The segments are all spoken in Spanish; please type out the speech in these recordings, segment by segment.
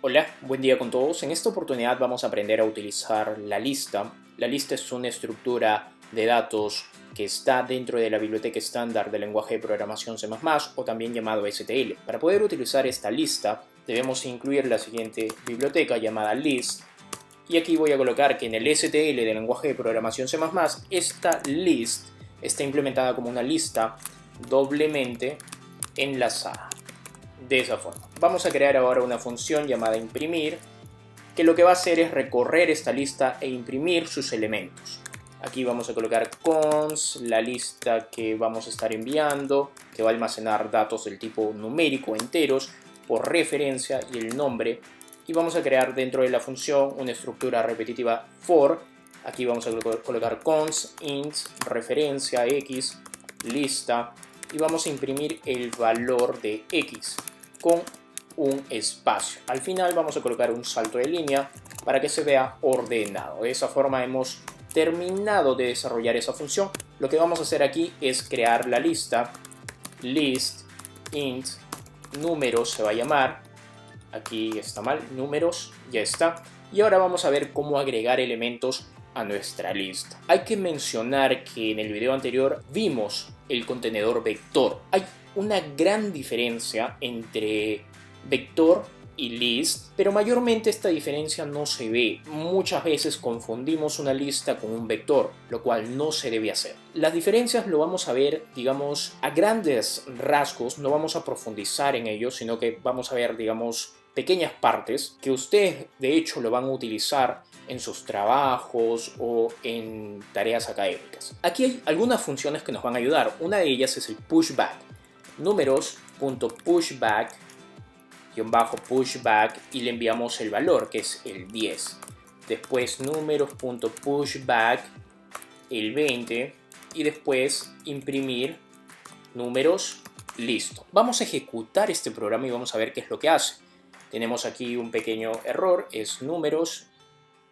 Hola, buen día con todos. En esta oportunidad vamos a aprender a utilizar la lista. La lista es una estructura de datos que está dentro de la biblioteca estándar del lenguaje de programación C++, o también llamado STL. Para poder utilizar esta lista debemos incluir la siguiente biblioteca llamada list. Y aquí voy a colocar que en el STL del lenguaje de programación C++, esta list está implementada como una lista doblemente enlazada. De esa forma. Vamos a crear ahora una función llamada imprimir, que lo que va a hacer es recorrer esta lista e imprimir sus elementos. Aquí vamos a colocar cons, la lista que vamos a estar enviando, que va a almacenar datos del tipo numérico enteros por referencia y el nombre. Y vamos a crear dentro de la función una estructura repetitiva for. Aquí vamos a colocar cons int referencia x lista y vamos a imprimir el valor de x con un espacio. Al final vamos a colocar un salto de línea para que se vea ordenado. De esa forma hemos terminado de desarrollar esa función. Lo que vamos a hacer aquí es crear la lista list int números se va a llamar. Aquí está mal, números, ya está. Y ahora vamos a ver cómo agregar elementos a nuestra lista. Hay que mencionar que en el video anterior vimos el contenedor vector. Hay una gran diferencia entre vector y list, pero mayormente esta diferencia no se ve. Muchas veces confundimos una lista con un vector, lo cual no se debe hacer. Las diferencias lo vamos a ver, digamos, a grandes rasgos, no vamos a profundizar en ello, sino que vamos a ver, digamos, pequeñas partes que ustedes de hecho lo van a utilizar en sus trabajos o en tareas académicas. Aquí hay algunas funciones que nos van a ayudar. Una de ellas es el pushback. Números.pushback pushback y le enviamos el valor que es el 10. Después números.pushback el 20 y después imprimir números. Listo. Vamos a ejecutar este programa y vamos a ver qué es lo que hace. Tenemos aquí un pequeño error, es números,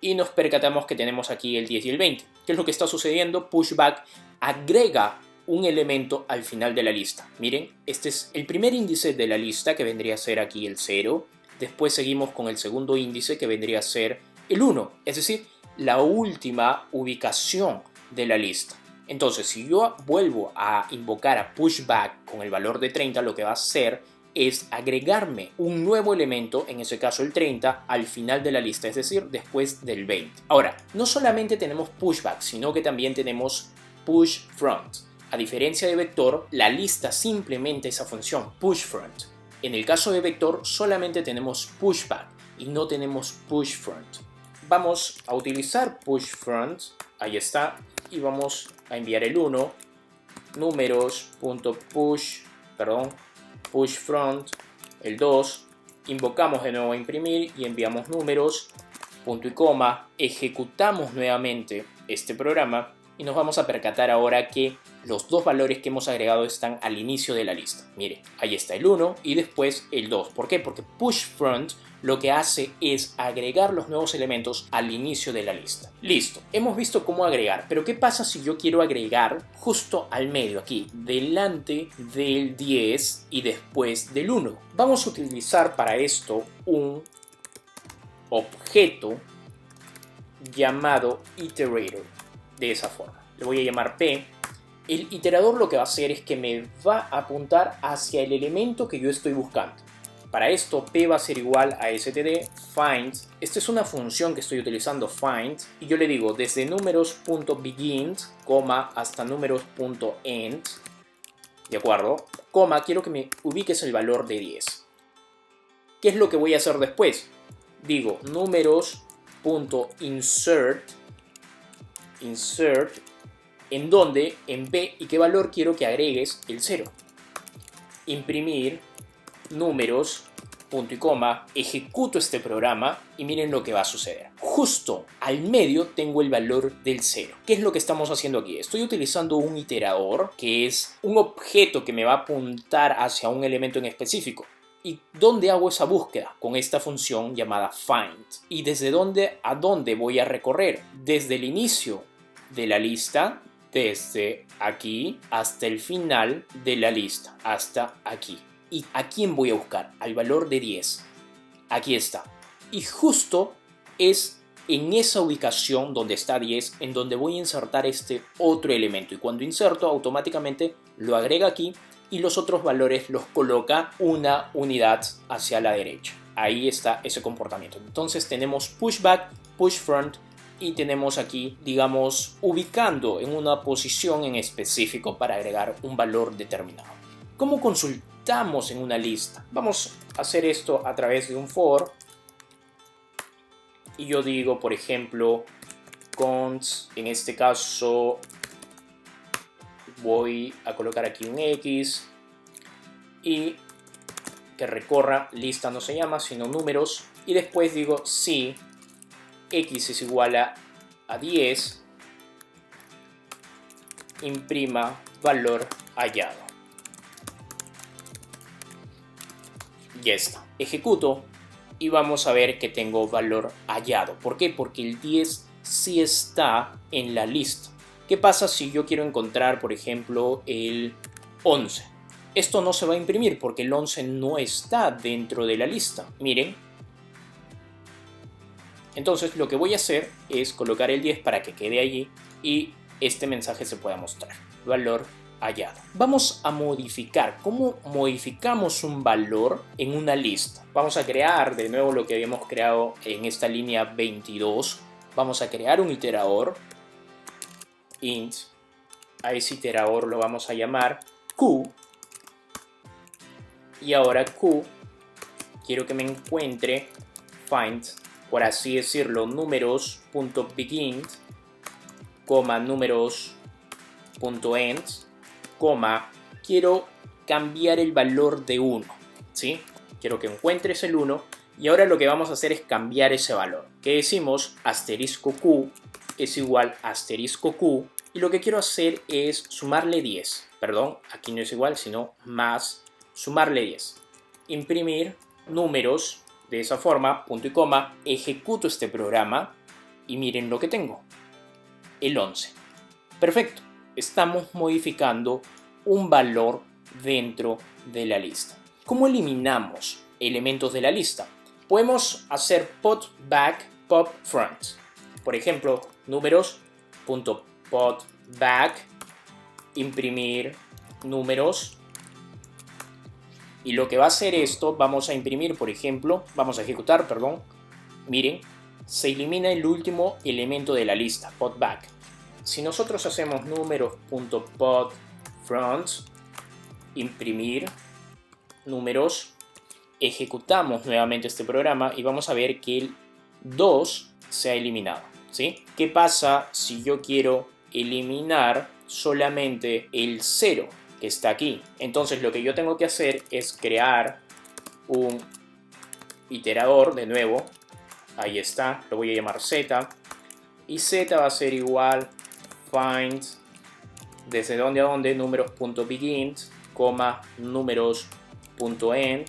y nos percatamos que tenemos aquí el 10 y el 20. ¿Qué es lo que está sucediendo? Pushback agrega un elemento al final de la lista. Miren, este es el primer índice de la lista, que vendría a ser aquí el 0. Después seguimos con el segundo índice, que vendría a ser el 1, es decir, la última ubicación de la lista. Entonces, si yo vuelvo a invocar a pushback con el valor de 30, lo que va a hacer es agregarme un nuevo elemento, en ese caso el 30, al final de la lista, es decir, después del 20. Ahora, no solamente tenemos pushback, sino que también tenemos pushFront. A diferencia de vector, la lista simplemente esa función pushFront. En el caso de vector, solamente tenemos pushback y no tenemos pushFront. Vamos a utilizar pushFront, ahí está, y vamos a enviar el 1, pushFront, el 2, invocamos de nuevo a imprimir y enviamos números, punto y coma, ejecutamos nuevamente este programa y nos vamos a percatar ahora que los dos valores que hemos agregado están al inicio de la lista. Mire, ahí está el 1 y después el 2. ¿Por qué? Porque pushFront lo que hace es agregar los nuevos elementos al inicio de la lista. Listo, hemos visto cómo agregar, pero ¿qué pasa si yo quiero agregar justo al medio aquí, delante del 10 y después del 1? Vamos a utilizar para esto un objeto llamado iterator, de esa forma. Le voy a llamar P. El iterador lo que va a hacer es que me va a apuntar hacia el elemento que yo estoy buscando. Para esto, P va a ser igual a std find. Esta es una función que estoy utilizando, find, y yo le digo desde números.begin, hasta números.end, ¿de acuerdo? Quiero que me ubiques el valor de 10. ¿Qué es lo que voy a hacer después? Digo números.insert, en donde, en P, y qué valor quiero que agregues el 0. Imprimir números, punto y coma, ejecuto este programa y miren lo que va a suceder. Justo al medio tengo el valor del 0. ¿Qué es lo que estamos haciendo aquí? Estoy utilizando un iterador, que es un objeto que me va a apuntar hacia un elemento en específico. ¿Y dónde hago esa búsqueda? Con esta función llamada find. ¿Y desde dónde a dónde voy a recorrer? Desde el inicio de la lista, desde aquí hasta el final de la lista, hasta aquí. ¿Y a quién voy a buscar? Al valor de 10. Aquí está. y justo es en esa ubicación donde está 10 en donde voy a insertar este otro elemento, y cuando inserto automáticamente lo agrega aquí y los otros valores los coloca una unidad hacia la derecha. Ahí está ese comportamiento. Entonces tenemos pushback, push front y tenemos aquí, digamos, ubicando en una posición en específico para agregar un valor determinado. ¿Cómo consultamos en una lista? Vamos a hacer esto a través de un for. Y yo digo, por ejemplo, const, en este caso voy a colocar aquí un X y que recorra, lista no se llama, sino números. Y después digo si X es igual a 10, imprima valor hallado. Ya está. Ejecuto. Y vamos a ver que tengo valor hallado. ¿Por qué? Porque el 10 sí está en la lista. ¿Qué pasa si yo quiero encontrar, por ejemplo, el 11? Esto no se va a imprimir porque el 11 no está dentro de la lista. Miren. Entonces lo que voy a hacer es colocar el 10 para que quede allí y este mensaje se pueda mostrar. Valor hallado. Vamos a modificar. ¿Cómo modificamos un valor en una lista? Vamos a crear de nuevo lo que habíamos creado en esta línea 22. Vamos a crear un iterador. Int. A ese iterador lo vamos a llamar Q. Y ahora Q, quiero que me encuentre find, por así decirlo, números.begin, números.end, quiero cambiar el valor de 1, ¿sí? Quiero que encuentres el 1 y ahora lo que vamos a hacer es cambiar ese valor. ¿Qué decimos? Asterisco Q es igual a asterisco Q y lo que quiero hacer es sumarle 10. Perdón, aquí no es igual, sino más sumarle 10. Imprimir números de esa forma, punto y coma, ejecuto este programa y miren lo que tengo. El 11. Perfecto. Estamos modificando un valor dentro de la lista. ¿Cómo eliminamos elementos de la lista? Podemos hacer pop back, pop front. Por ejemplo, números.pop back, imprimir números. Y lo que va a hacer esto, vamos a imprimir, por ejemplo, vamos a ejecutar, perdón. Miren, se elimina el último elemento de la lista, pop back. Si nosotros hacemos números.pop front, imprimir números, ejecutamos nuevamente este programa y vamos a ver que el 2 se ha eliminado, ¿sí? ¿Qué pasa si yo quiero eliminar solamente el 0 que está aquí? Entonces lo que yo tengo que hacer es crear un iterador de nuevo. Ahí está, lo voy a llamar Z. Y Z va a ser igual find desde dónde a dónde, números.begin, números.end,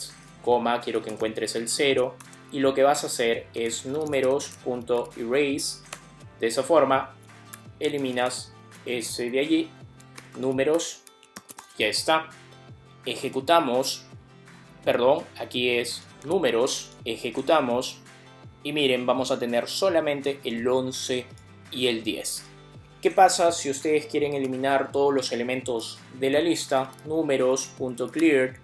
quiero que encuentres el 0. Y lo que vas a hacer es números.erase. De esa forma eliminas ese de allí, números. Ya está. Ejecutamos, perdón, aquí es números, ejecutamos y miren, vamos a tener solamente el 11 y el 10. ¿Qué pasa si ustedes quieren eliminar todos los elementos de la lista? Números.clear,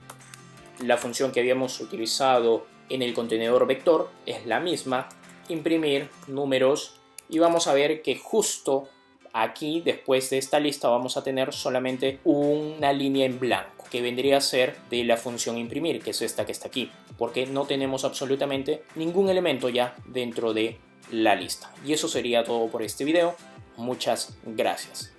la función que habíamos utilizado en el contenedor vector es la misma, imprimir números y vamos a ver que justo aquí, después de esta lista, vamos a tener solamente una línea en blanco, que vendría a ser de la función imprimir, que es esta que está aquí, porque no tenemos absolutamente ningún elemento ya dentro de la lista. Y eso sería todo por este video. Muchas gracias.